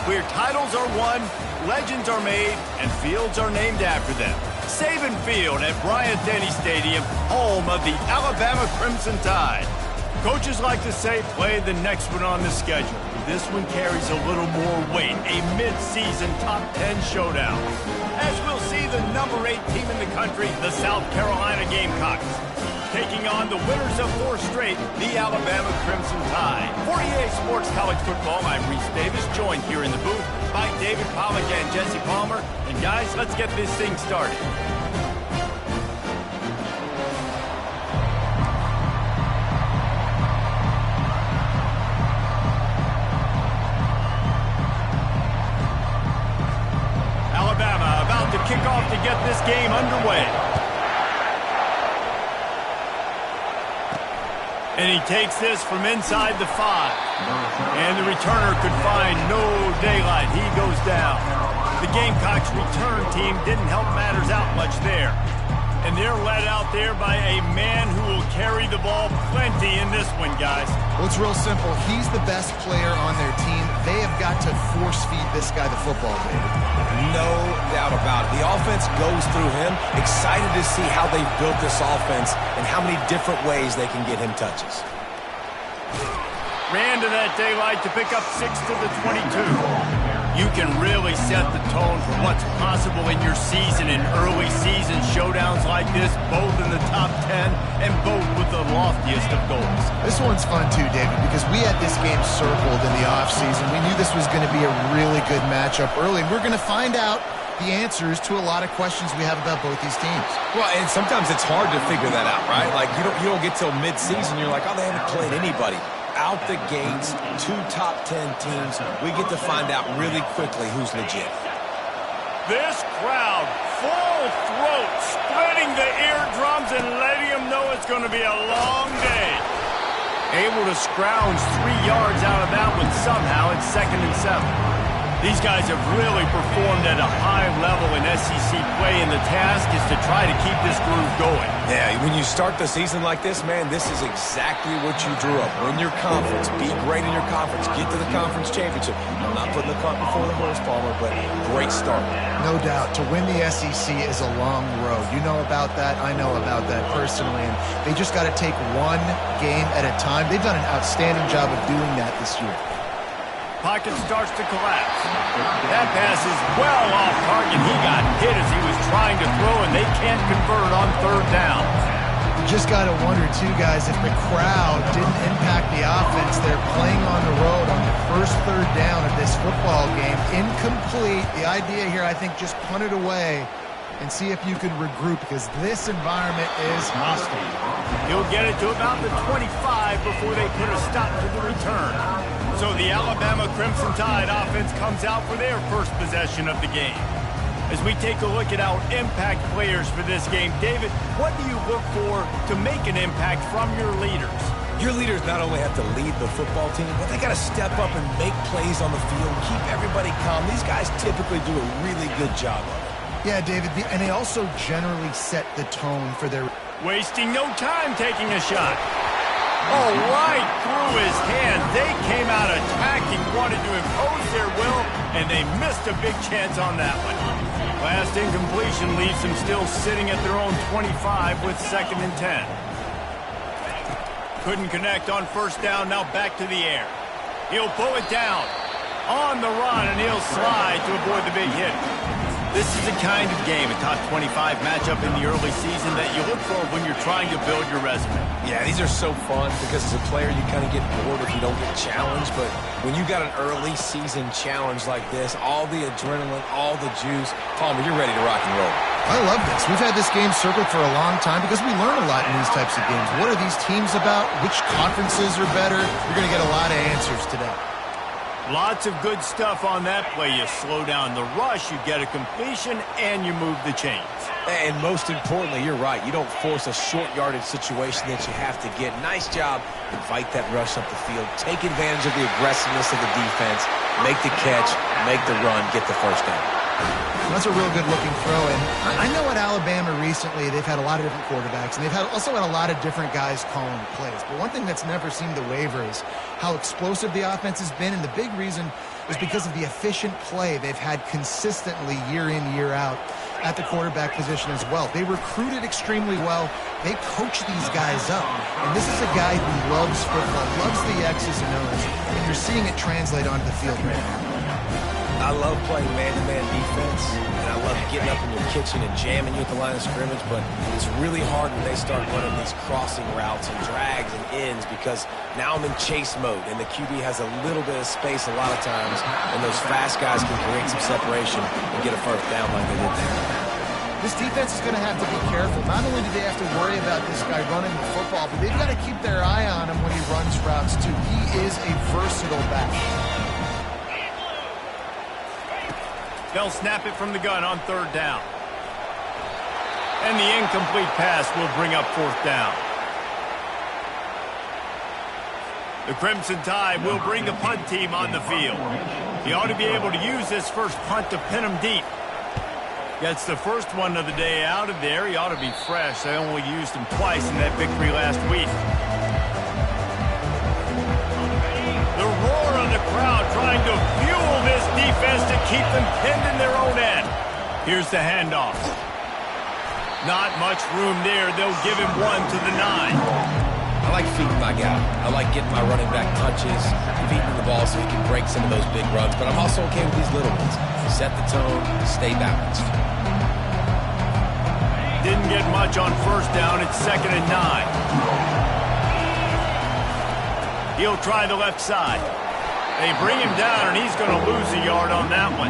where titles are won, legends are made, and fields are named after them. Saban Field at Bryant-Denny Stadium, home of the Alabama Crimson Tide. Coaches like to say, play the next one on the schedule. This one carries a little more weight, a mid-season top 10 showdown. As we'll see the number 8 team in the country, the South Carolina Gamecocks, taking on the winners of 4 straight, the Alabama Crimson Tide. For EA Sports College Football, I'm Reese Davis, joined here in the booth by David Pollack and Jesse Palmer. And guys, let's get this thing started. Alabama about to kick off to get this game underway. And he takes this from inside the 5. And the returner could find no daylight. He goes down. The Gamecocks return team didn't help matters out much there. And they're led out there by a man who will carry the ball plenty in this one, guys. Well, it's real simple. He's the best player on their team. They have got to force-feed this guy the football, David. No doubt about it. The offense goes through him. Excited to see how they've built this offense and how many different ways they can get him touches. Ran to that daylight to pick up 6 to the 22. You can really set the tone for what's possible in your season in early season showdowns like this, both in the top 10 and both with the loftiest of goals. This one's fun too, David, because we had this game circled in the offseason. We knew this was going to be a really good matchup early, and we're going to find out the answers to a lot of questions we have about both these teams. Well, and sometimes it's hard to figure that out, right? Like, you don't get till mid-season, you're like, oh, they haven't played anybody. Out the gates, 2 top 10 teams. We get to find out really quickly who's legit. This crowd, full throat, splitting the eardrums and letting them know it's going to be a long day. Able to scrounge 3 yards out of that one somehow. It's 2nd and 7. These guys have really performed at a high level in SEC play, and the task is to try to keep this groove going. Yeah, when you start the season like this, man, this is exactly what you drew up. Win your conference, be great in your conference, get to the conference championship. I'm not putting the cart before the horse, Palmer, but great start. No doubt. To win the SEC is a long road. You know about that. I know about that personally. And they just got to take one game at a time. They've done an outstanding job of doing that this year. Pocket starts to collapse. That pass is well off target. He got hit as he was trying to throw, and they can't convert on 3rd down. You just got to wonder, too, guys, if the crowd didn't impact the offense. They're playing on the road on the first 3rd down of this football game. Incomplete. The idea here, I think, just punt it away and see if you can regroup, because this environment is hostile. He'll get it to about the 25 before they put a stop to the return. So the Alabama Crimson Tide offense comes out for their first possession of the game. As we take a look at our impact players for this game, David, what do you look for to make an impact from your leaders? Your leaders not only have to lead the football team, but they got to step up and make plays on the field, keep everybody calm. These guys typically do a really good job of it. Yeah, David, and they also generally set the tone for their... Wasting no time taking a shot. Oh, right through his hand. They came out attacking, wanted to impose their will, and they missed a big chance on that one. Last incompletion leaves them still sitting at their own 25 with 2nd and 10. Couldn't connect on 1st down, now back to the air. He'll pull it down on the run, and he'll slide to avoid the big hit. This is a kind of game, a top 25 matchup in the early season that you look for when you're trying to build your resume. Yeah, these are so fun because as a player you kind of get bored if you don't get challenged, but when you got an early season challenge like this, all the adrenaline, all the juice, Palmer, you're ready to rock and roll. I love this. We've had this game circled for a long time because we learn a lot in these types of games. What are these teams about? Which conferences are better? You're going to get a lot of answers today. Lots of good stuff on that play. You slow down the rush, you get a completion, and you move the chains. And most importantly, you're right. You don't force a short yardage situation that you have to get. Nice job. Invite that rush up the field. Take advantage of the aggressiveness of the defense. Make the catch. Make the run. Get the 1st down. That's a real good-looking throw. And I know at Alabama recently they've had a lot of different quarterbacks, and they've also had a lot of different guys calling plays. But one thing that's never seemed to waver is how explosive the offense has been, and the big reason is because of the efficient play they've had consistently year in, year out at the quarterback position as well. They recruited extremely well. They coach these guys up. And this is a guy who loves football, loves the X's and O's, and you're seeing it translate onto the field right now. I love playing man-to-man defense, and I love getting up in your kitchen and jamming you at the line of scrimmage, but it's really hard when they start running these crossing routes and drags and ends because now I'm in chase mode, and the QB has a little bit of space a lot of times, and those fast guys can create some separation and get a first down like they did there. This defense is going to have to be careful. Not only do they have to worry about this guy running the football, but they've got to keep their eye on him when he runs routes, too. He is a versatile back. They'll snap it from the gun on third down. And the incomplete pass will bring up fourth down. The Crimson Tide will bring the punt team on the field. He ought to be able to use this first punt to pin him deep. Gets the first one of the day out of there. He ought to be fresh. They only used him twice in that victory last week. The roar of the crowd trying to fuel this defense to keep them pinned in their own end. Here's the handoff. Not much room there. They'll give him one to the 9. I like feeding my guy. I like getting my running back touches, feeding the ball so he can break some of those big runs, but I'm also okay with these little ones. Set the tone, stay balanced. Didn't get much on first down. It's 2nd and 9. He'll try the left side. They bring him down, and he's going to lose a yard on that one.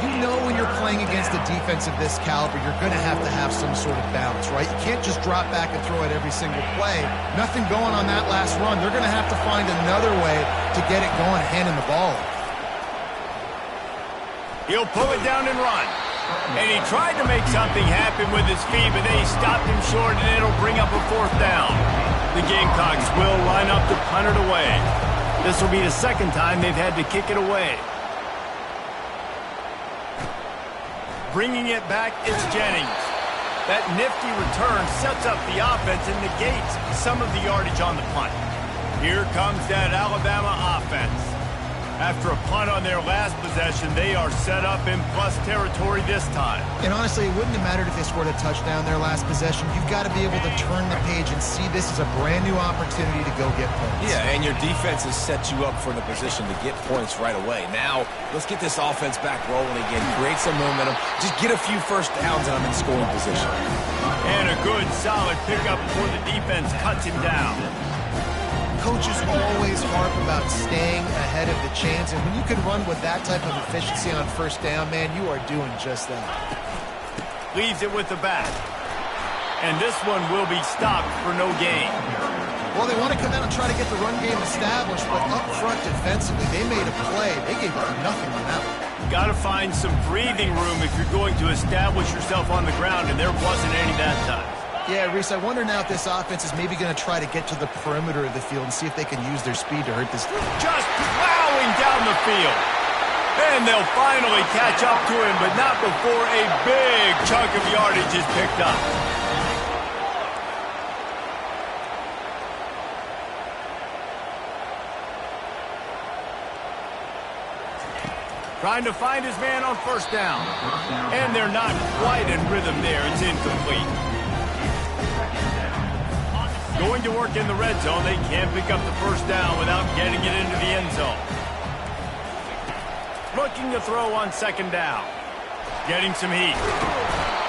You know when you're playing against a defense of this caliber, you're going to have some sort of balance, right? You can't just drop back and throw it every single play. Nothing going on that last run. They're going to have to find another way to get it going, handing the ball. He'll pull it down and run. And he tried to make something happen with his feet, but then he stopped him short, and it'll bring up a fourth down. The Gamecocks will line up to punt it away. This will be the second time they've had to kick it away. Bringing it back, it's Jennings. That nifty return sets up the offense and negates some of the yardage on the punt. Here comes that Alabama offense. After a punt on their last possession, they are set up in plus territory this time. And honestly, it wouldn't have mattered if they scored a touchdown their last possession. You've got to be able to turn the page and see this as a brand new opportunity to go get points. Yeah, and your defense has set you up for the position to get points right away. Now, let's get this offense back rolling again, create some momentum, just get a few first downs, and I'm in scoring position. And a good, solid pickup before the defense cuts him down. Coaches always harp about staying ahead of the chains, and when you can run with that type of efficiency on first down, man, you are doing just that. Leaves it with the back. And this one will be stopped for no gain. Well, they want to come out and try to get the run game established, but up front defensively, they made a play. They gave up nothing on that one. Got to find some breathing room if you're going to establish yourself on the ground, and there wasn't any that time. Yeah, Reese, I wonder now if this offense is maybe going to try to get to the perimeter of the field and see if they can use their speed to hurt this team. Just plowing down the field. And they'll finally catch up to him, but not before a big chunk of yardage is picked up. Trying to find his man on first down. And they're not quite in rhythm there. It's incomplete. Going to work in the red zone. They can't pick up the first down without getting it into the end zone. Looking to throw on second down. Getting some heat.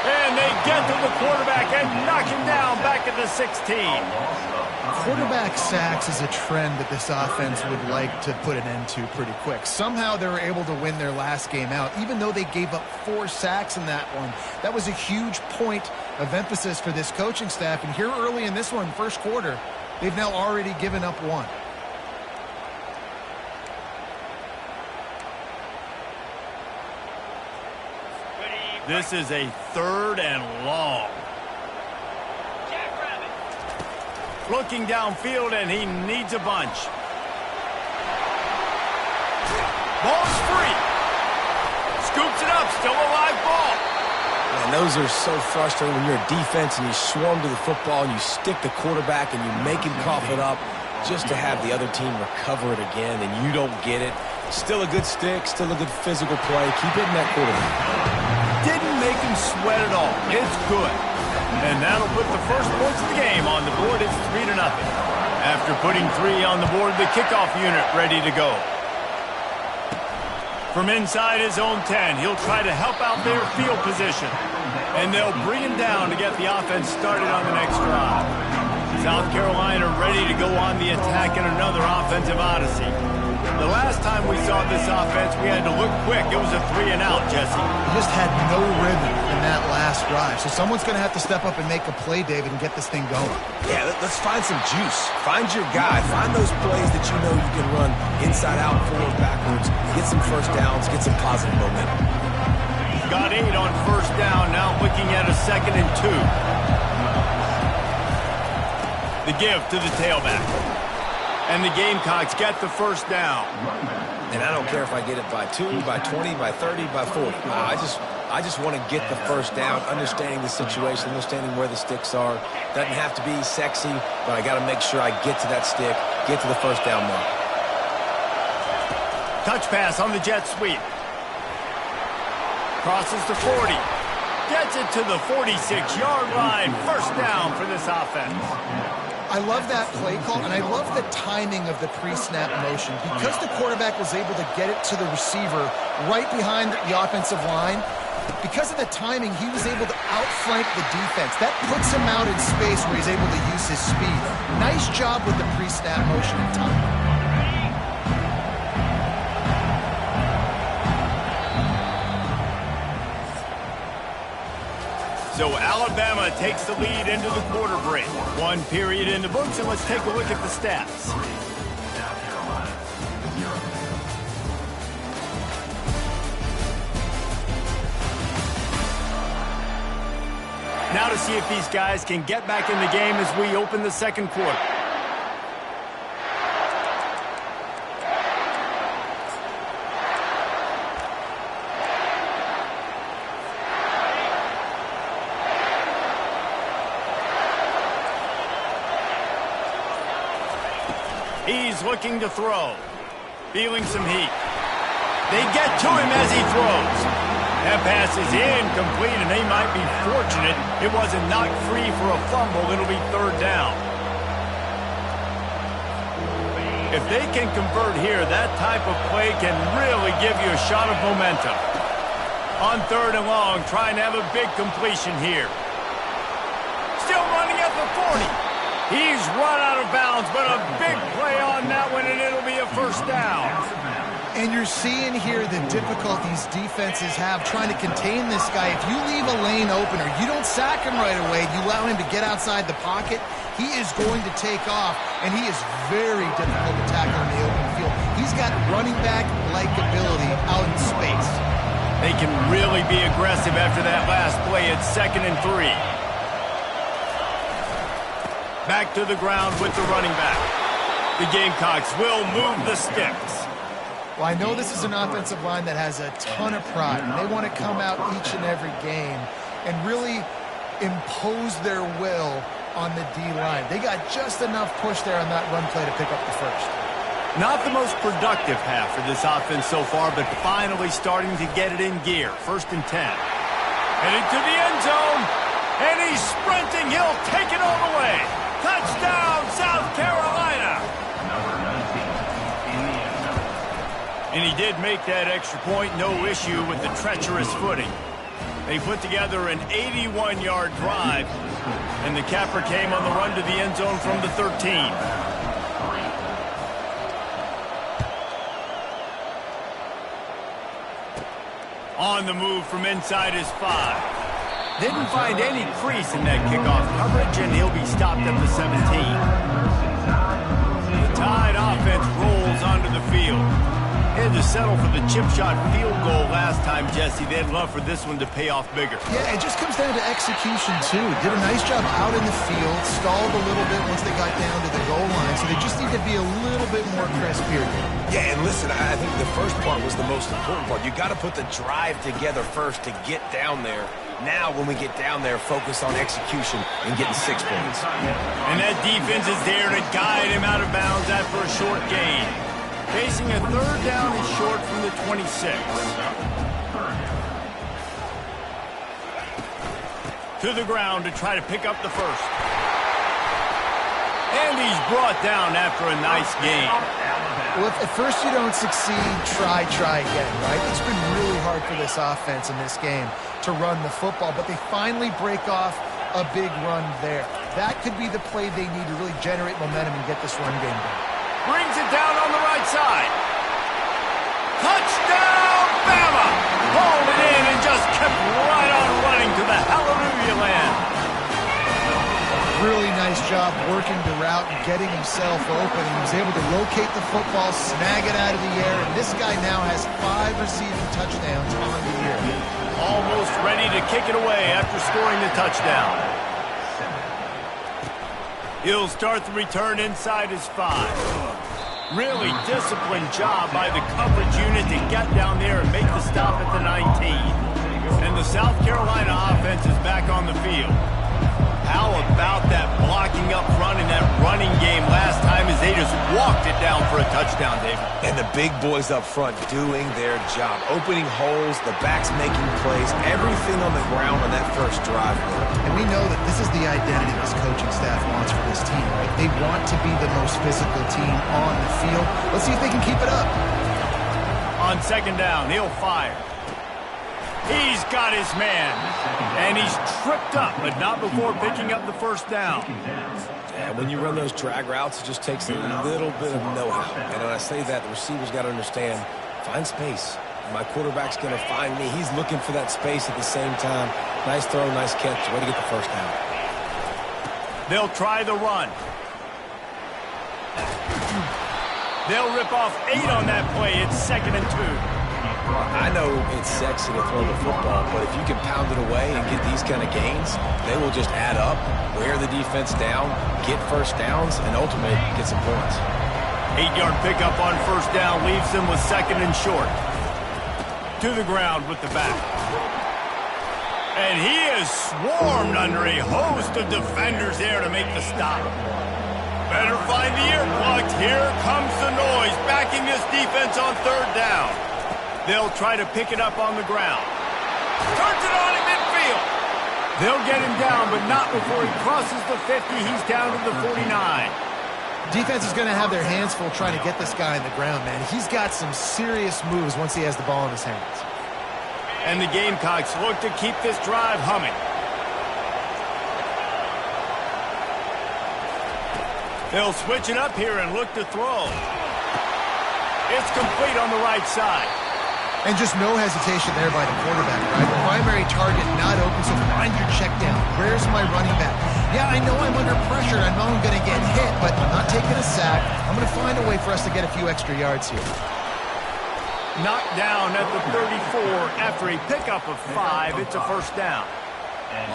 And they get to the quarterback and knock him down back at the 16. Quarterback sacks is a trend that this offense would like to put an end to pretty quick. Somehow they were able to win their last game out, even though they gave up 4 sacks in that one. That was a huge point of emphasis for this coaching staff. And here early in this one, first quarter, they've now already given up 1. This is a 3rd and long. Looking downfield, and he needs a bunch. Ball's free. scoops it up, still a live ball. And those are so frustrating when you're a defense and you swarm to the football and you stick the quarterback and you make him cough it up just to have the other team recover it again and you don't get it. Still a good stick, still a good physical play. Keep hitting that quarterback. Didn't make him sweat at all. It's good. And that'll put the first points of the game on the board. It's 3-0. After putting 3 on the board, the kickoff unit ready to go. From inside his own 10, he'll try to help out their field position. And they'll bring him down to get the offense started on the next drive. South Carolina ready to go on the attack in another offensive odyssey. The last time we saw this offense, we had to look quick. It was a 3-and-out, Jesse. Just had no rhythm in that last drive. So someone's going to have to step up and make a play, David, and get this thing going. Yeah, let's find some juice. Find your guy. Find those plays that you know you can run inside out, forward, backwards. Get some first downs. Get some positive momentum. Got 8 on first down. Now looking at a 2nd and 2. The give to the tailback. And the Gamecocks get the first down. And I don't care if I get it by 2, by 20, by 30, by 40. I just want to get the first down, understanding the situation, understanding where the sticks are. Doesn't have to be sexy, but I got to make sure I get to that stick, get to the first down mark. Touch pass on the jet sweep. Crosses to 40. Gets it to the 46-yard line. First down for this offense. I love that play call, and I love the timing of the pre-snap motion. Because the quarterback was able to get it to the receiver right behind the offensive line, because of the timing, he was able to outflank the defense. That puts him out in space where he's able to use his speed. Nice job with the pre-snap motion and timing. So Alabama takes the lead into the quarter break. 1 period in the books, and let's take a look at the stats. Now to see if these guys can get back in the game as we open the second quarter. He's looking to throw. Feeling some heat. They get to him as he throws. That pass is incomplete, and they might be fortunate it wasn't knocked free for a fumble. It'll be 3rd down. If they can convert here, that type of play can really give you a shot of momentum. On 3rd and long, trying to have a big completion here. Still running at the 40. He's run out of bounds, but a big play on that one, and it'll be a first down. And you're seeing here the difficulties defenses have trying to contain this guy. If you leave a lane open or you don't sack him right away, you allow him to get outside the pocket, he is going to take off, and he is very difficult to tackle in the open field. He's got running back-like ability out in space. They can really be aggressive after that last play at 2nd and 3. Back to the ground with the running back. The Gamecocks will move the sticks. Well, I know this is an offensive line that has a ton of pride. They want to come out each and every game and really impose their will on the D-line. They got just enough push there on that run play to pick up the first. Not the most productive half for this offense so far, but finally starting to get it in gear. 1st and 10. Headed to the end zone, and he's sprinting. He'll take it all the way. Touchdown, South Carolina! And he did make that extra point, no issue with the treacherous footing. They put together an 81-yard drive, and the capper came on the run to the end zone from the 13. On the move from inside his 5. Didn't find any crease in that kickoff coverage, and he'll be stopped at the 17. The Tide offense rolls onto the field. had to settle for the chip shot field goal last time, Jesse. They'd love for this one to pay off bigger. Yeah, it just comes down to execution, too. Did a nice job out in the field, stalled a little bit once they got down to the goal line, so they just need to be a little bit more crisp here. Yeah, and listen, I think the first part was the most important part. You got to put the drive together first to get down there. Now, when we get down there, focus on execution and getting 6 points. And that defense is there to guide him out of bounds after a short gain. Facing a third down and short from the 26. To the ground to try to pick up the first. And he's brought down after a nice gain. Well, if at first you don't succeed, try again, right? It's been really hard for this offense in this game to run the football, but they finally break off a big run there. That could be the play they need to really generate momentum and get this run game going. Brings it down on the right side. Touchdown, Bama! Hauled it in and just kept right on running to the hallelujah land. Really nice job working the route and getting himself open. He was able to locate the football, snag it out of the air, and this guy now has 5 receiving touchdowns on the year. Almost ready to kick it away after scoring the touchdown. He'll start the return inside his 5. Really disciplined job by the coverage unit to get down there and make the stop at the 19. And the South Carolina offense is back on the field. How about that blocking up front in that running game last time as they just walked it down for a touchdown, David? And the big boys up front doing their job. Opening holes, the backs making plays, everything on the ground on that first drive. And we know that this is the identity this coaching staff wants for this team, right? They want to be the most physical team on the field. Let's see if they can keep it up. On second down, he'll fire. He's got his man, and he's tripped up, but not before picking up the first down. Yeah, when you run those drag routes, it just takes a little bit of know-how. And when I say that, the receiver's got to understand, find space. My quarterback's going to find me. He's looking for that space at the same time. Nice throw, nice catch. Way to get the first down. They'll try the run. They'll rip off 8 on that play. It's 2nd and 2. I know it's sexy to throw the football, but if you can pound it away and get these kind of gains, they will just add up, wear the defense down, get first downs, and ultimately get some points. 8-yard pickup on first down leaves them with 2nd and short. To the ground with the back. And he is swarmed under a host of defenders there to make the stop. Better find the earplugs. Here comes the noise, backing this defense on third down. They'll try to pick it up on the ground. Turns it on in midfield. They'll get him down, but not before he crosses the 50. He's down to the 49. Defense is going to have their hands full trying to get this guy on the ground, man. He's got some serious moves once he has the ball in his hands. And the Gamecocks look to keep this drive humming. They'll switch it up here and look to throw. It's complete on the right side. And just no hesitation there by the quarterback, right? The primary target not open, so find your check down. Where's my running back? Yeah, I know I'm under pressure. I know I'm going to get hit, but I'm not taking a sack. I'm going to find a way for us to get a few extra yards here. Knocked down at the 34 after a pickup of 5. It's a first down.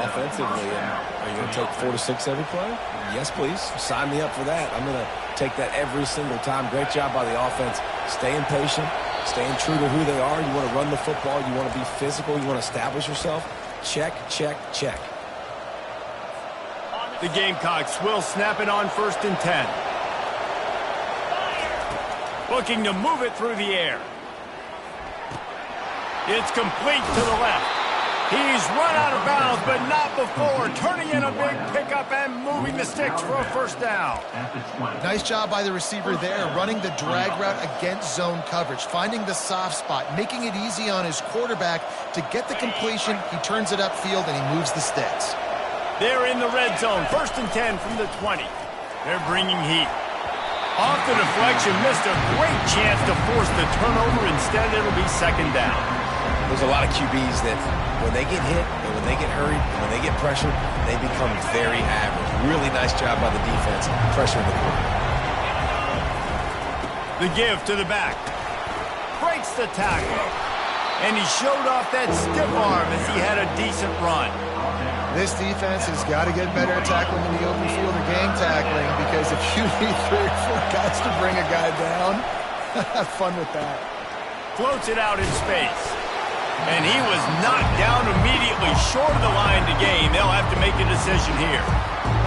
Offensively, are you going to take 4 to 6 every play? Yes, please. Sign me up for that. I'm going to take that every single time. Great job by the offense. Staying patient, staying true to who they are. You want to run the football. You want to be physical. You want to establish yourself. Check, check, check. The Gamecocks will snap it on 1st and 10. Looking to move it through the air. It's complete to the left. He's run out of bounds, but not before turning in a big pickup and moving the sticks for a first down. Nice job by the receiver there, running the drag route against zone coverage, finding the soft spot, making it easy on his quarterback to get the completion. He turns it upfield, and he moves the sticks. They're in the red zone, 1st and 10 from the 20. They're bringing heat. Off the deflection, missed a great chance to force the turnover. Instead, it'll be 2nd down. There's a lot of QBs that when they get hit and when they get hurried and when they get pressured, they become very average. Really nice job by the defense pressuring the quarterback. The give to the back. breaks the tackle. And he showed off that stiff arm as he had a decent run. This defense has got to get better at tackling in the open field or gang tackling, because if you need 3 or 4 guys to bring a guy down, have fun with that. Floats it out in space. And he was knocked down immediately short of the line to gain. They'll have to make a decision here.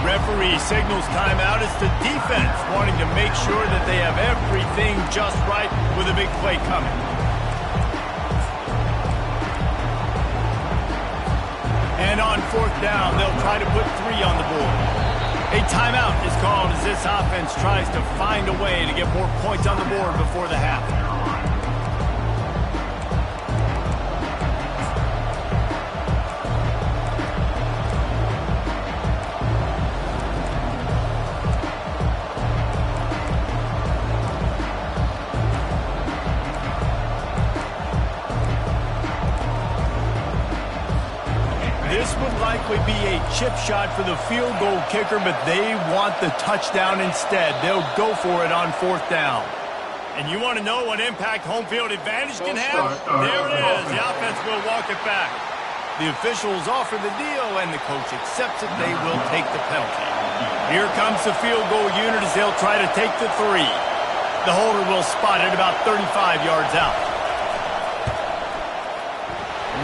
Referee signals timeout. It's the defense wanting to make sure that they have everything just right with a big play coming. And on 4th down, they'll try to put 3 on the board. A timeout is called as this offense tries to find a way to get more points on the board before the half. This would likely be a chip shot for the field goal kicker, but they want the touchdown instead. They'll go for it on 4th down. And you want to know what impact home field advantage can have? There it is. The offense will walk it back. The officials offer the deal, and the coach accepts it. They will take the penalty. Here comes the field goal unit as they'll try to take the 3. The holder will spot it about 35 yards out.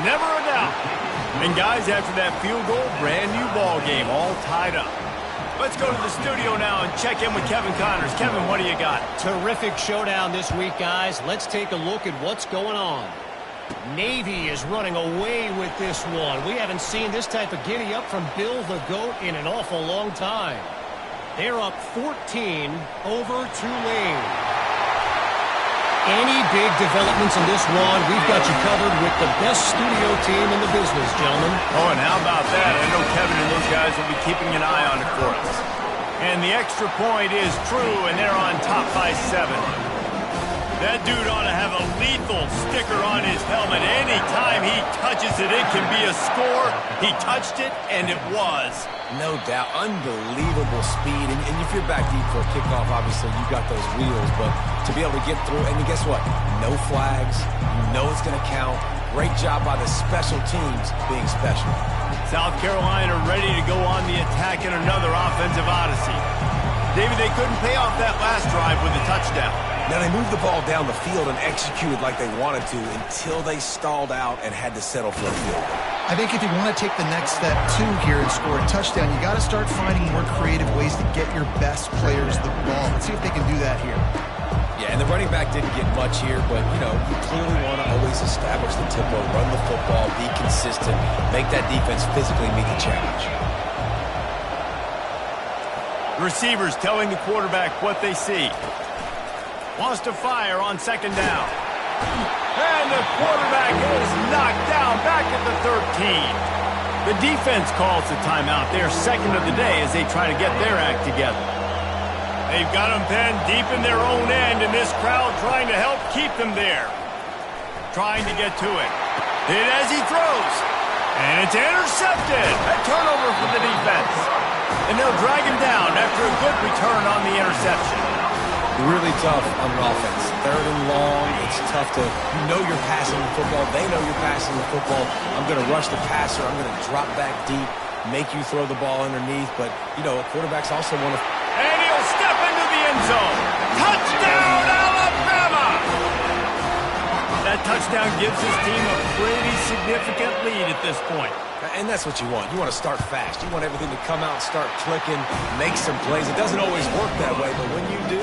Never a doubt. And guys, after that field goal, brand new ball game, all tied up. Let's go to the studio now and check in with Kevin Connors. Kevin, what do you got? Terrific showdown this week, guys. Let's take a look at what's going on. Navy is running away with this one. We haven't seen this type of giddy-up from Bill the GOAT in an awful long time. They're up 14 over Tulane. Any big developments in this one, we've got you covered with the best studio team in the business, gentlemen. Oh, and how about that? I know Kevin and those guys will be keeping an eye on it for us. And the extra point is true, and they're on top by 7. That dude ought to have a lethal sticker on his helmet. Anytime he touches it, it can be a score. He touched it, and it was. No doubt. Unbelievable speed. And if you're back deep for a kickoff, obviously you've got those wheels. But to be able to get through, and guess what? No flags. You know it's going to count. Great job by the special teams being special. South Carolina ready to go on the attack in another offensive odyssey. David, they couldn't pay off that last drive with a touchdown. Now, they moved the ball down the field and executed like they wanted to until they stalled out and had to settle for a field goal. I think if you want to take the next step, too, here and score a touchdown, you got to start finding more creative ways to get your best players the ball. Let's see if they can do that here. Yeah, and the running back didn't get much here, but, you know, you clearly want to always establish the tempo, run the football, be consistent, make that defense physically meet the challenge. Receivers telling the quarterback what they see. Wants to fire on 2nd down. And the quarterback is knocked down back at the 13. The defense calls the timeout. They're 2nd of the day as they try to get their act together. They've got them penned deep in their own end, and this crowd trying to help keep them there. Trying to get to it. Hit as he throws. And it's intercepted. A turnover for the defense. And they'll drag him down after a good return on the interception. Really tough on offense. 3rd and long. It's tough to know you're passing the football. They know you're passing the football. I'm going to rush the passer. I'm going to drop back deep, make you throw the ball underneath. But, you know, quarterbacks also want to... And he'll step into the end zone. Touchdown, Alabama! That touchdown gives his team a pretty significant lead at this point. And that's what you want. You want to start fast. You want everything to come out, start clicking, make some plays. It doesn't always work that way, but when you do,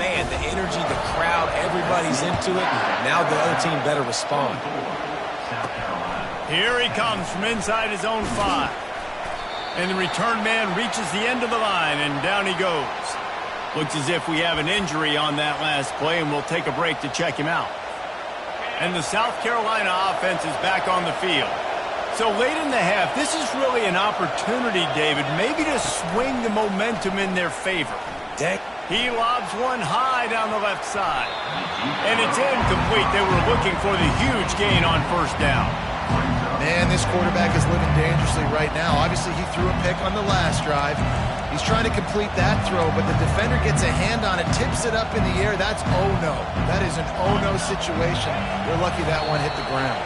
man, the energy, the crowd, everybody's into it. Now the other team better respond. Here he comes from inside his own 5. And the return man reaches the end of the line, and down he goes. Looks as if we have an injury on that last play, and we'll take a break to check him out. And the South Carolina offense is back on the field. So late in the half, this is really an opportunity, David, maybe to swing the momentum in their favor. He lobs one high down the left side. And it's incomplete. They were looking for the huge gain on 1st down. Man, this quarterback is living dangerously right now. Obviously, he threw a pick on the last drive. He's trying to complete that throw, but the defender gets a hand on it, tips it up in the air. That's oh-no. That is an oh-no situation. They're lucky that one hit the ground.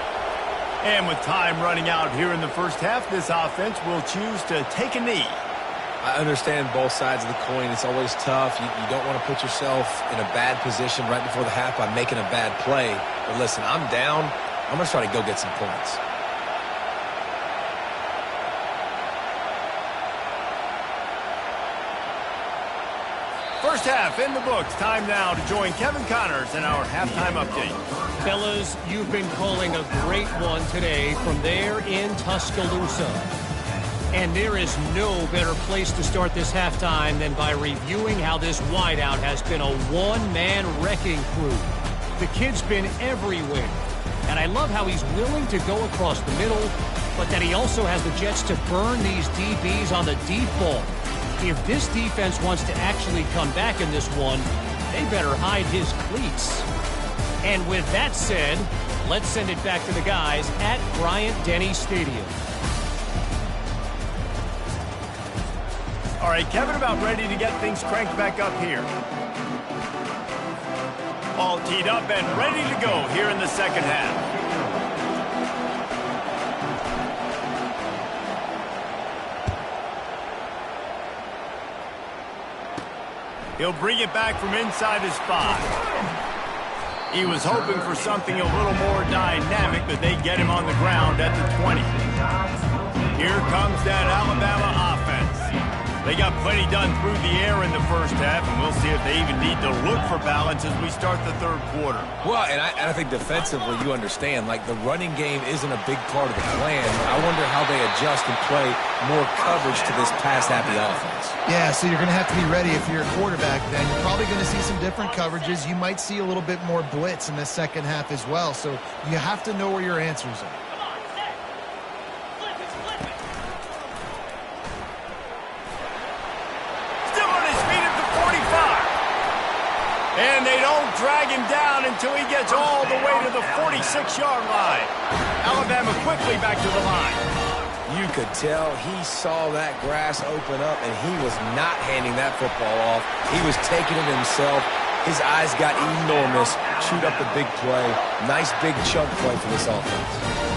And with time running out here in the first half, this offense will choose to take a knee. I understand both sides of the coin. It's always tough. You don't want to put yourself in a bad position right before the half by making a bad play. But listen, I'm down. I'm going to try to go get some points. First half in the books. Time now to join Kevin Connors in our halftime update. Fellas, you've been calling a great one today from there in Tuscaloosa. And there is no better place to start this halftime than by reviewing how this wideout has been a one-man wrecking crew. The kid's been everywhere. And I love how he's willing to go across the middle, but that he also has the jets to burn these DBs on the deep ball. If this defense wants to actually come back in this one, they better hide his cleats. And with that said, let's send it back to the guys at Bryant-Denny Stadium. All right, Kevin, about ready to get things cranked back up here. All teed up and ready to go here in the second half. He'll bring it back from inside his 5. He was hoping for something a little more dynamic, but they get him on the ground at the 20. Here comes that Alabama offense. They got plenty done through the air in the first half, and we'll see if they even need to look for balance as we start the third quarter. Well, and I think defensively, you understand, like the running game isn't a big part of the plan. I wonder how they adjust and play more coverage to this pass-happy offense. Yeah, so you're going to have to be ready if you're a quarterback then. You're probably going to see some different coverages. You might see a little bit more blitz in the second half as well, so you have to know where your answers are. And they don't drag him down until he gets all the way to the 46-yard line. Alabama quickly back to the line. You could tell he saw that grass open up, and he was not handing that football off. He was taking it himself. His eyes got enormous. Chewed up the big play. Nice big chunk play for this offense.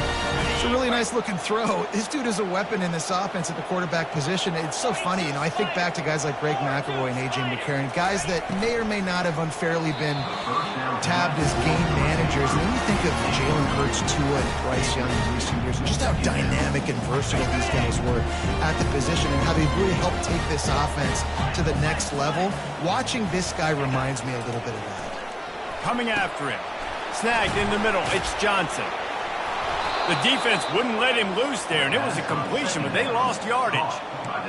It's a really nice-looking throw. This dude is a weapon in this offense at the quarterback position. It's so funny. You know, I think back to guys like Greg McElroy and A.J. McCarron, guys that may or may not have unfairly been tabbed as game managers. And then you think of Jalen Hurts, Tua, and Bryce Young in recent years, and just how dynamic and versatile these guys were at the position and how they really helped take this offense to the next level. Watching this guy reminds me a little bit of that. Coming after him. Snagged in the middle. It's Johnson. The defense wouldn't let him loose there, and it was a completion, but they lost yardage.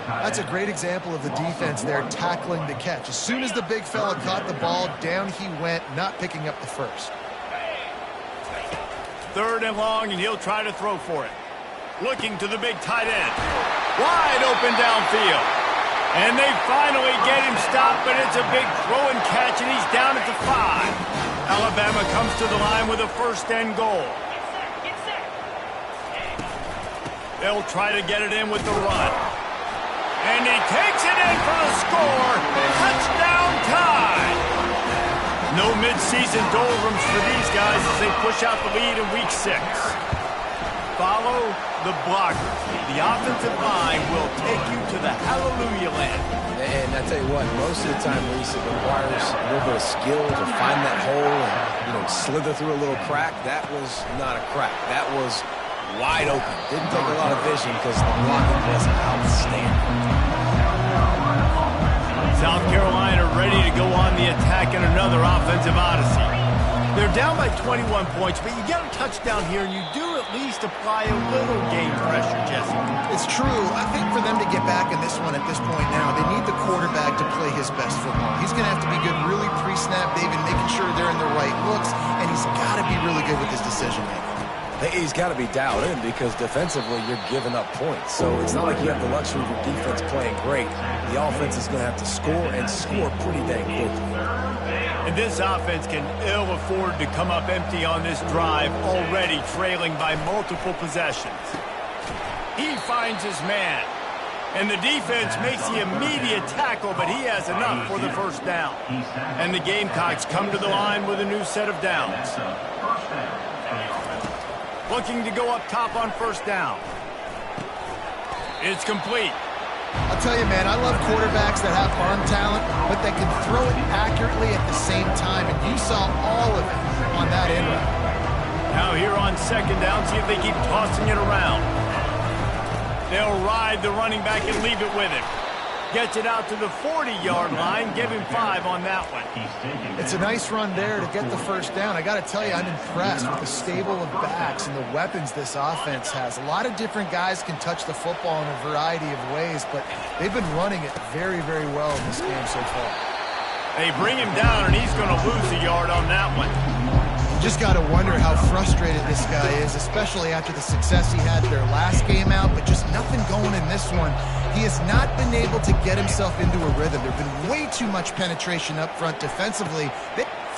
That's a great example of the defense there tackling the catch. As soon as the big fella caught the ball, down he went, not picking up the first. Third and long, and he'll try to throw for it. Looking to the big tight end. Wide open downfield. And they finally get him stopped, but it's a big throw and catch, and he's down at the 5. Alabama comes to the line with a first and goal. They'll try to get it in with the run. And he takes it in for the score. Touchdown Tide. No midseason doldrums for these guys as they push out the lead in week 6. Follow the blockers. The offensive line will take you to the hallelujah land. And I tell you what, most of the time, Reese, it requires a little bit of skill to find that hole and, slither through a little crack. That was not a crack. That was wide open. Didn't take a lot of vision because the blocking was outstanding. South Carolina ready to go on the attack in another offensive odyssey. They're down by 21 points, but you get a touchdown here, and you do at least apply a little game pressure, Jesse. It's true. I think for them to get back in this one at this point now, they need the quarterback to play his best football. He's going to have to be good really pre-snap, David, making sure they're in the right looks, and he's got to be really good with his decision-making. He's got to be dialed in because defensively you're giving up points. So it's not like you have the luxury of your defense playing great. The offense is going to have to score and score pretty dang quickly. And this offense can ill afford to come up empty on this drive, already trailing by multiple possessions. He finds his man. And the defense makes the immediate tackle, but he has enough for the first down. And the Gamecocks come to the line with a new set of downs. Looking to go up top on first down. It's complete. I'll tell you, man, I love quarterbacks that have arm talent, but that can throw it accurately at the same time, and you saw all of it on that end route. Now here on second down, see if they keep tossing it around. They'll ride the running back and leave it with him. Gets it out to the 40-yard line. Give him 5 on that one. It's a nice run there to get the first down. I got to tell you, I'm impressed with the stable of backs and the weapons this offense has. A lot of different guys can touch the football in a variety of ways, but they've been running it very, very well in this game so far. They bring him down, and he's going to lose a yard on that one. Just got to wonder how frustrated this guy is, especially after the success he had their last game out, but just nothing going in this one. He has not been able to get himself into a rhythm. There's been way too much penetration up front defensively.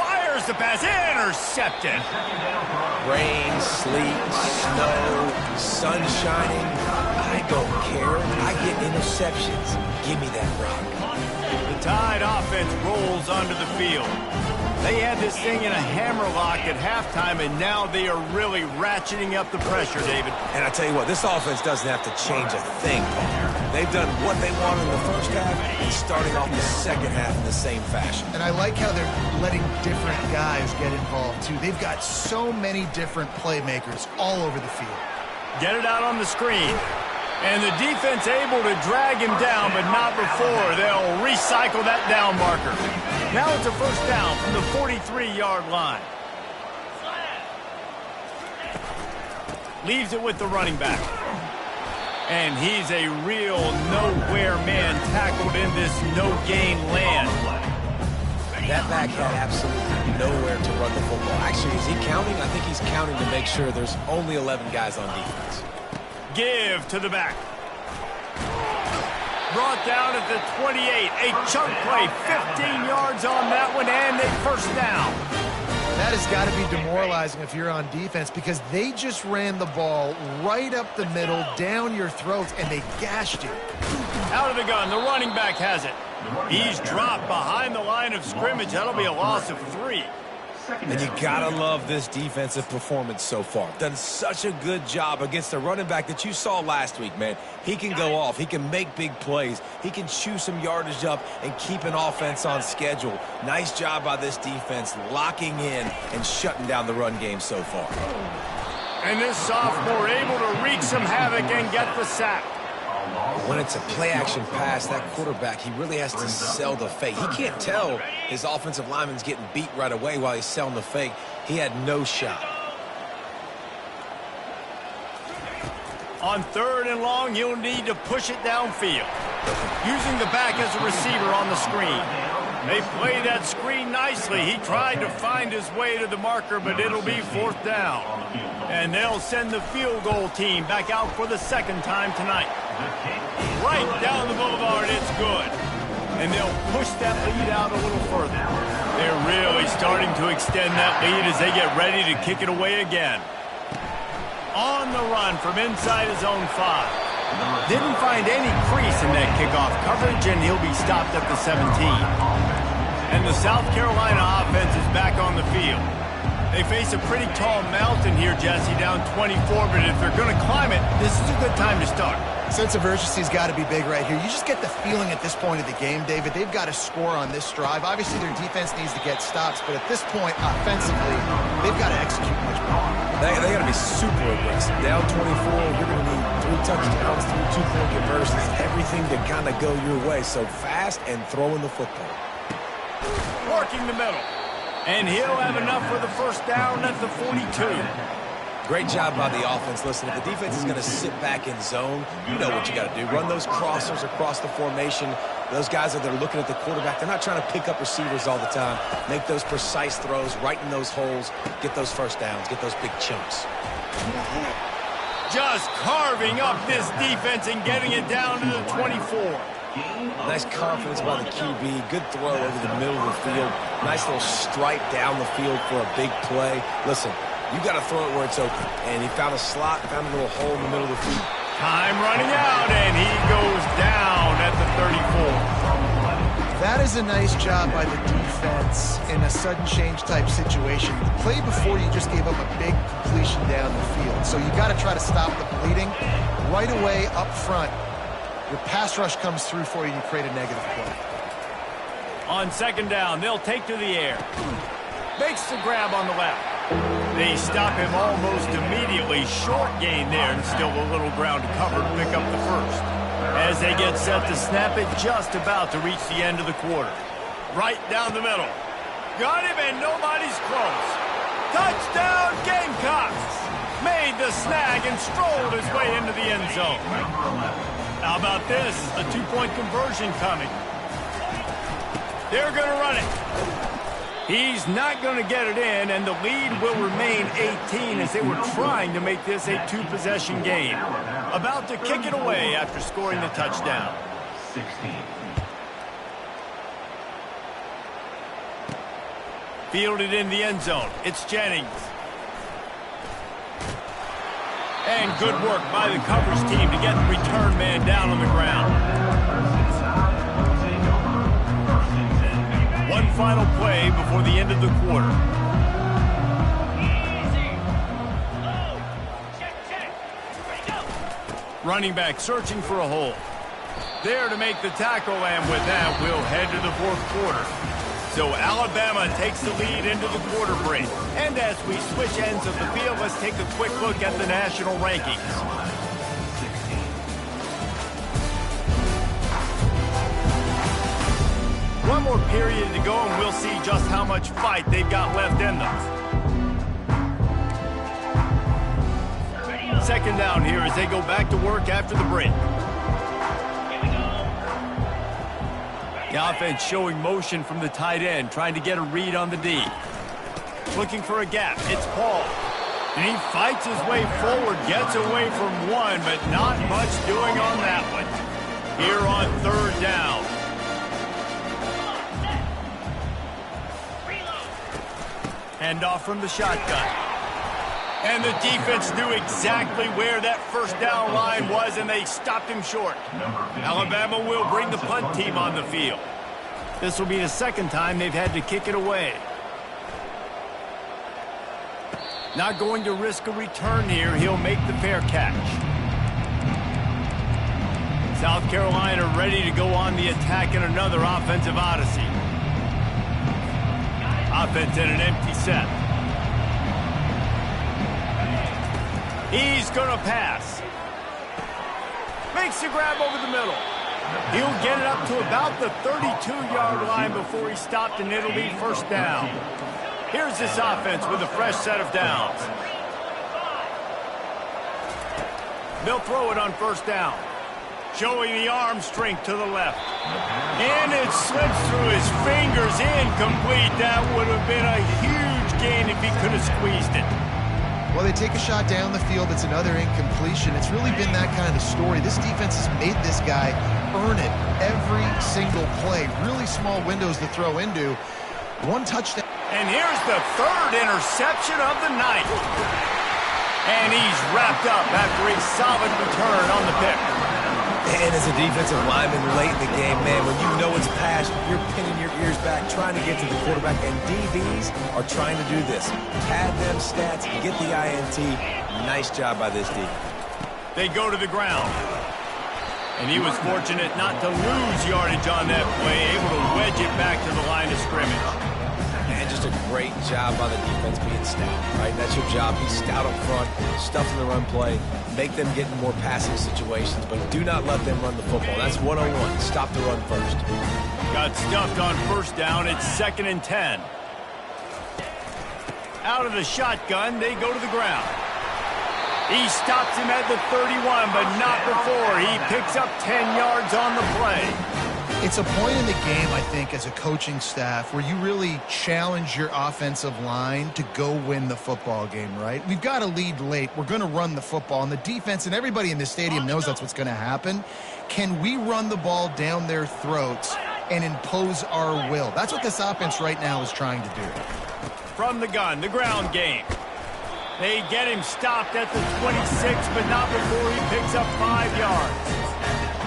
Fires the pass, intercepted. Rain, sleet, snow, sun shining. I don't care. I get interceptions. Give me that rock. The Tide offense rolls onto the field. They had this thing in a hammerlock at halftime, and now they are really ratcheting up the pressure, David. And I tell you what, this offense doesn't have to change a thing, Paul. They've done what they wanted in the first half and starting off the second half in the same fashion. And I like how they're letting different guys get involved, too. They've got so many different playmakers all over the field. Get it out on the screen. And the defense able to drag him down, but not before. They'll recycle that down marker. Now it's a first down from the 43-yard line. Leaves it with the running back. And he's a real nowhere man tackled in this no-gain land. That back had absolutely nowhere to run the football. Actually, is he counting? I think he's counting to make sure there's only 11 guys on defense. Give to the back. Brought down at the 28. A chunk play, 15 yards on that one, and a first down. That has got to be demoralizing if you're on defense, because they just ran the ball right up the middle, down your throats, and they gashed you. Out of the gun, the running back has it. He's dropped behind the line of scrimmage. That'll be a loss of 3. And you gotta love this defensive performance so far. Done such a good job against a running back that you saw last week, man. He can go off. He can make big plays. He can chew some yardage up and keep an offense on schedule. Nice job by this defense locking in and shutting down the run game so far. And this sophomore able to wreak some havoc and get the sack. When it's a play-action pass, that quarterback, he really has to sell the fake. He can't tell his offensive lineman's getting beat right away while he's selling the fake. He had no shot. On 3rd and long, he'll need to push it downfield. Using the back as a receiver on the screen. They play that screen nicely. He tried to find his way to the marker, but it'll be 4th down. And they'll send the field goal team back out for the second time tonight. Right down the boulevard, it's good. And they'll push that lead out a little further. They're really starting to extend that lead as they get ready to kick it away again. On the run from inside his own 5. Didn't find any crease in that kickoff coverage, and he'll be stopped at the 17. And the South Carolina offense is back on the field. They face a pretty tall mountain here, Jesse, down 24, but if they're going to climb it, this is a good time to start. Sense of urgency's got to be big right here. You just get the feeling at this point of the game, David, they've got to score on this drive. Obviously, their defense needs to get stops, but at this point, offensively, they've got to execute much better. They got to be super aggressive. Down 24, you're going to need 3 touchdowns, 3 2-point conversions, everything to kind of go your way. So fast and throwing the football. Working the middle. And he'll have enough for the first down at the 42. Great job by the offense. Listen, if the defense is going to sit back in zone, you know what you got to do. Run those crossers across the formation. Those guys that are looking at the quarterback, they're not trying to pick up receivers all the time. Make those precise throws, right in those holes, get those first downs, get those big chunks. Just carving up this defense and getting it down to the 24. Nice confidence by the QB. Good throw over the middle of the field. Nice little stripe down the field for a big play. Listen, you got to throw it where it's open. And he found a slot, found a little hole in the middle of the field. Time running out, and he goes down at the 34. That is a nice job by the defense in a sudden change type situation. The play before, you just gave up a big completion down the field. So you got to try to stop the bleeding right away up front. Your pass rush comes through for you and you create a negative play. On second down, they'll take to the air. Makes the grab on the left. They stop him almost immediately. Short gain there and still a little ground to cover to pick up the first. As they get set to snap it, just about to reach the end of the quarter. Right down the middle. Got him and nobody's close. Touchdown Gamecocks! Made the snag and strolled his way into the end zone. How about this? A two-point conversion coming. They're going to run it. He's not going to get it in, and the lead will remain 18 as they were trying to make this a two-possession game. About to kick it away after scoring the touchdown. 16. Fielded in the end zone. It's Jennings. And good work by the coverage team to get the return man down on the ground. One final play before the end of the quarter. Running back searching for a hole. There to make the tackle, and with that, we'll head to the fourth quarter. So Alabama takes the lead into the quarter break. And as we switch ends of the field, let's take a quick look at the national rankings. One more period to go, and we'll see just how much fight they've got left in them. Second down here as they go back to work after the break. The offense showing motion from the tight end, trying to get a read on the D. Looking for a gap. It's Paul. And he fights his way forward, gets away from one, but not much doing on that one. Here on third down. Handoff from the shotgun. And the defense knew exactly where that first down line was, and they stopped him short. Alabama will bring the punt team on the field. This will be the second time they've had to kick it away. Not going to risk a return here. He'll make the fair catch. South Carolina ready to go on the attack in another offensive odyssey. Offense in an empty set. He's going to pass. Makes the grab over the middle. He'll get it up to about the 32-yard line before he stopped, and it'll be first down. Here's this offense with a fresh set of downs. They'll throw it on first down. Showing the arm strength to the left. And it slips through his fingers, incomplete. That would have been a huge gain if he could have squeezed it. Well, they take a shot down the field. It's another incompletion. It's really been that kind of story. This defense has made this guy earn it every single play. Really small windows to throw into. One touchdown. And here's the third interception of the night. And he's wrapped up after a solid return on the pick. And as a defensive lineman late in the game, man, when you know it's passed, you're pinning your ears back, trying to get to the quarterback, and DBs are trying to do this. Pad them stats, get the INT. Nice job by this D. They go to the ground. And he was fortunate not to lose yardage on that play, able to wedge it back to the line of scrimmage. And just a great job by the defense being stout, right? That's your job. Be stout up front, stuff in the run play, make them get in more passing situations, but do not let them run the football. That's 101. Stop the run first. Got stuffed on first down. It's 2nd and 10. Out of the shotgun, they go to the ground. He stops him at the 31, but not before. He picks up 10 yards on the play. It's a point in the game, I think, as a coaching staff where you really challenge your offensive line to go win the football game, right? We've got a lead late. We're going to run the football. And the defense and everybody in the stadium knows that's what's going to happen. Can we run the ball down their throats and impose our will? That's what this offense right now is trying to do. From the gun, the ground game. They get him stopped at the 26, but not before he picks up 5 yards.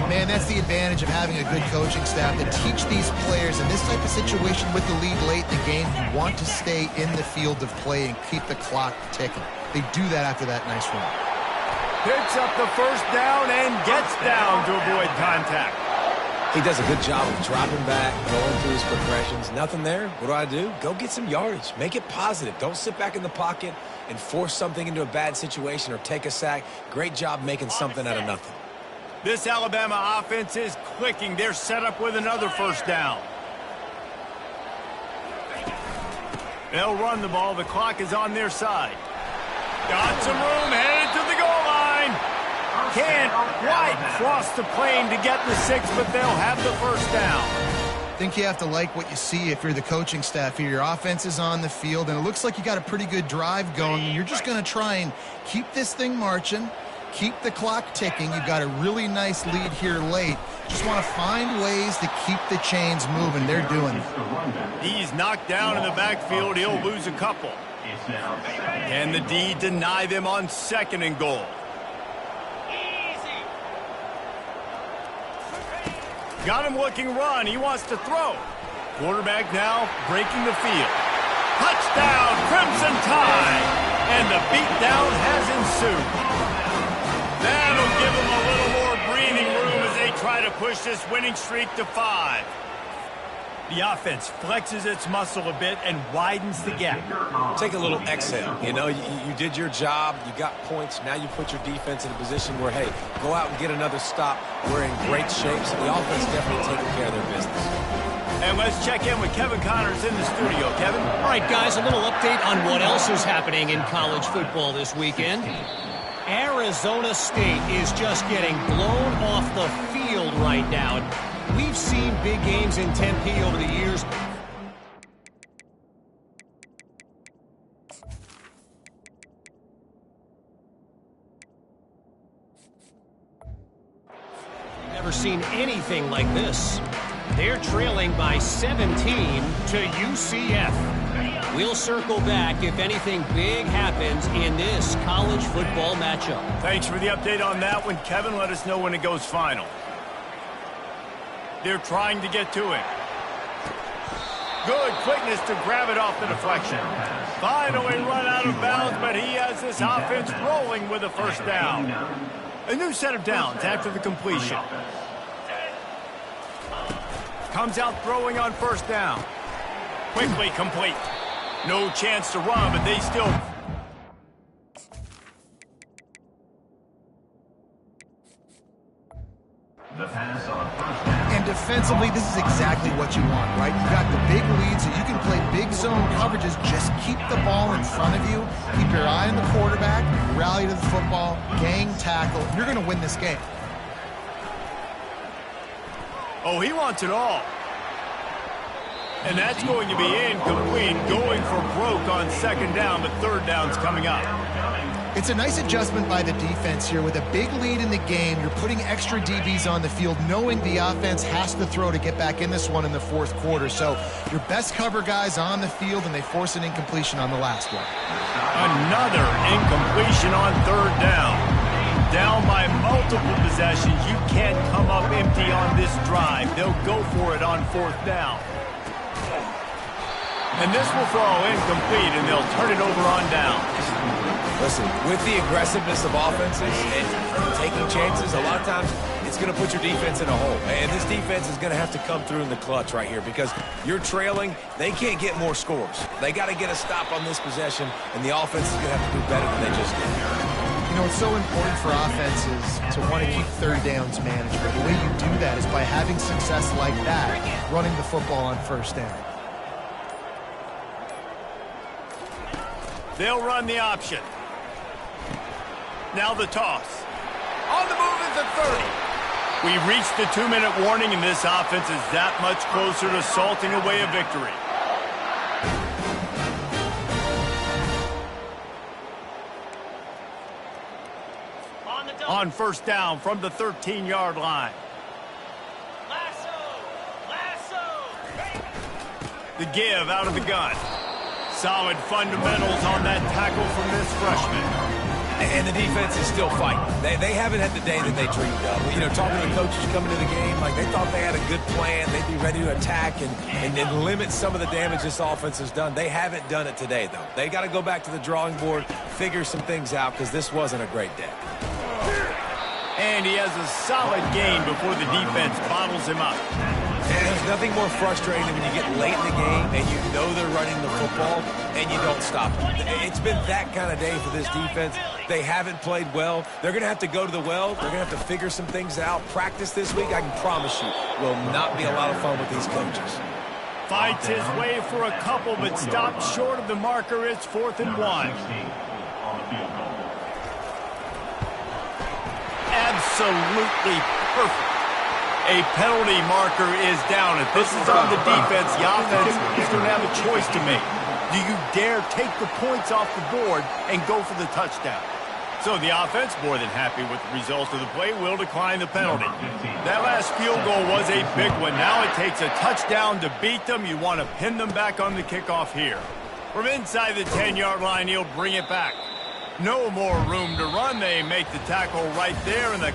Man, that's the advantage of having a good coaching staff to teach these players in this type of situation with the lead late in the game. You want to stay in the field of play and keep the clock ticking. They do that after that nice run. Picks up the first down and gets down to avoid contact. He does a good job of dropping back, going through his progressions. Nothing there. What do? Go get some yardage. Make it positive. Don't sit back in the pocket and force something into a bad situation or take a sack. Great job making something out of nothing. This Alabama offense is clicking. They're set up with another first down. They'll run the ball. The clock is on their side. Got some room, headed to the goal line. Can't quite cross the plane to get the 6, but they'll have the first down. I think you have to like what you see if you're the coaching staff here. Your offense is on the field, and it looks like you got a pretty good drive going. You're just going to try and keep this thing marching. Keep the clock ticking. You've got a really nice lead here late. Just want to find ways to keep the chains moving. They're doing it. He's knocked down in the backfield. He'll lose a couple. Can the D deny them on 2nd and goal? Got him looking run. He wants to throw. Quarterback now breaking the field. Touchdown, Crimson Tide. And the beatdown has ensued. That'll give them a little more breathing room as they try to push this winning streak to 5. The offense flexes its muscle a bit and widens the gap. Take a little exhale. You know, you did your job. You got points. Now you put your defense in a position where, hey, go out and get another stop. We're in great shape, so the offense definitely taking care of their business. And let's check in with Kevin Connors in the studio. Kevin? All right, guys, a little update on what else is happening in college football this weekend. Arizona State is just getting blown off the field right now. We've seen big games in Tempe over the years. Never seen anything like this. They're trailing by 17 to UCF. We'll circle back if anything big happens in this college football matchup. Thanks for the update on that one, Kevin. Let us know when it goes final. They're trying to get to it. Good quickness to grab it off the deflection. Finally run out of bounds, but he has this offense rolling with a first down. A new set of downs after the completion. Comes out throwing on first down. Quickly complete. No chance to run, but they still... And defensively, this is exactly what you want, right? You got the big lead, so you can play big zone coverages. Just keep the ball in front of you. Keep your eye on the quarterback. Rally to the football. Gang tackle. You're going to win this game. Oh, he wants it all. And that's going to be incomplete, going for broke on 2nd down, but 3rd down's coming up. It's a nice adjustment by the defense here. With a big lead in the game, you're putting extra DBs on the field, knowing the offense has to throw to get back in this one in the 4th quarter. So your best cover guys on the field, and they force an incompletion on the last one. Another incompletion on 3rd down. Down by multiple possessions. You can't come up empty on this drive. They'll go for it on 4th down. And this will fall incomplete, and they'll turn it over on down. Listen, with the aggressiveness of offenses and taking chances, a lot of times it's going to put your defense in a hole. And this defense is going to have to come through in the clutch right here because you're trailing. They can't get more scores. They got to get a stop on this possession, and the offense is going to have to do better than they just did. You know, it's so important for offenses to want to keep 3rd downs manageable. The way you do that is by having success like that, running the football on 1st down. They'll run the option. Now the toss. On the move is the 30. We reached the 2-minute warning, and this offense is that much closer to salting away a victory. On first down from the 13-yard line. The give out of the gun. Solid fundamentals on that tackle from this freshman. And the defense is still fighting. They haven't had the day that they dreamed of. You know, talking to the coaches coming to the game, like they thought they had a good plan. They'd be ready to attack and limit some of the damage this offense has done. They haven't done it today, though. They got to go back to the drawing board, figure some things out, because this wasn't a great day. And he has a solid gain before the defense bottles him up. And there's nothing more frustrating than when you get late in the game and you know they're running the football and you don't stop them. It's been that kind of day for this defense. They haven't played well. They're going to have to go to the well. They're going to have to figure some things out. Practice this week, I can promise you, will not be a lot of fun with these coaches. Fights his way for a couple, but stopped short of the marker. It's 4th and 1. Absolutely perfect. A penalty marker is down. If this is on the defense, the offense is going to have a choice to make. Do you dare take the points off the board and go for the touchdown? So the offense, more than happy with the result of the play, will decline the penalty. That last field goal was a big one. Now it takes a touchdown to beat them. You want to pin them back on the kickoff here. From inside the 10-yard line, he'll bring it back. No more room to run. They make the tackle right there, and the